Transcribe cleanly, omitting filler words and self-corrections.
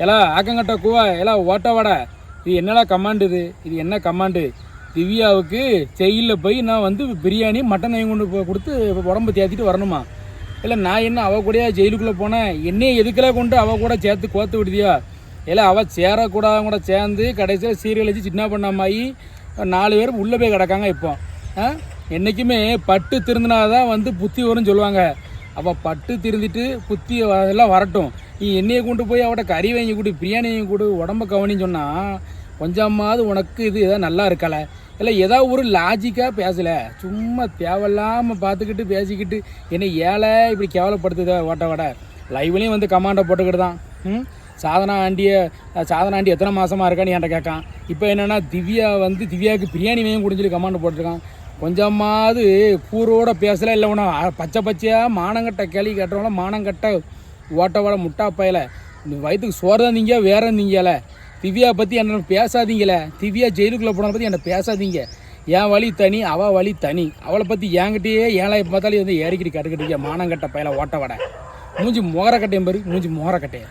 எல்லாம் ஆக்கங்கட்ட கூவா எல்லாம் ஓட்ட வடை இது என்னடா கமாண்டு இது என்ன கமாண்டு? திவ்யாவுக்கு ஜெயிலில் போய் நான் வந்து பிரியாணி மட்டன் கொண்டு போய் கொடுத்து உடம்பு தேத்திட்டு வரணுமா? இல்லை நான் என்ன அவள் கூடயா ஜெயிலுக்குள்ளே போனேன்? என்னையே எதுக்கெல்லாம் கொண்டு அவள் கூட சேர்த்து கோத்து விடுதியா? இல்லை அவள் சேரக்கூடாத கூட சேர்ந்து கடைசியில் சீரியல் வச்சு சின்ன பண்ணாமாயி 4 பேர் உள்ளே போய் கிடக்காங்க. இப்போ என்றைக்குமே பட்டு திருந்தினாதான் வந்து புத்தி வரும்னு சொல்லுவாங்க. அவள் பட்டு திருந்திட்டு புத்தி எல்லாம் வரட்டும். நீ என்னையை கொண்டு போய் அவட கறி வாங்கி கொடு, பிரியாணி வாங்கி கொடு, உடம்ப கவனின்னு சொன்னால் கொஞ்சமாவது உனக்கு இது எதாவது நல்லா இருக்கலை? இல்லை ஏதாவது ஒரு லாஜிக்காக பேசலை, சும்மா தேவையில்லாமல் பார்த்துக்கிட்டு பேசிக்கிட்டு என்னை ஏழை இப்படி கேவலப்படுத்துத ஓட்ட வடை. லைவ்லேயும் வந்து கமாண்டை போட்டுக்கிட்டு தான் சாதனா ஆண்டி எத்தனை மாதமாக இருக்கான்னு என்கிட்ட கேட்கான். இப்போ என்னென்னா திவ்யாவுக்கு பிரியாணி வாங்கி கொடுன்னு சொல்லி கமாண்டை போட்டிருக்கான். கொஞ்சமாவது கூரோட பேசலை. இல்லை உன பச்சையாக மானங்கட்ட கேள்வி கேட்டவங்கள மானங்கட்ட ஓட்ட வடை முட்டா பயலை. வயிற்றுக்கு சோறு தான் நீங்க வேற இருந்தீங்கல. திவ்யா பற்றி என்ன பேசாதீங்களே. திவ்யா ஜெயிலுக்குள்ளே போனதை பற்றி என்ன பேசாதீங்க. என் வழி தனி, அவள் வழி தனி. அவளை பற்றி என்கிட்டயே ஏழை பார்த்தாலும் வந்து ஏறிக்கிட்டு கட்டுக்கிட்டு மானங்கட்ட பயலை ஓட்ட வடை. மூஞ்சி மோரக்கட்டையும் பாரு, மூஞ்சி மோரக்கட்டையை.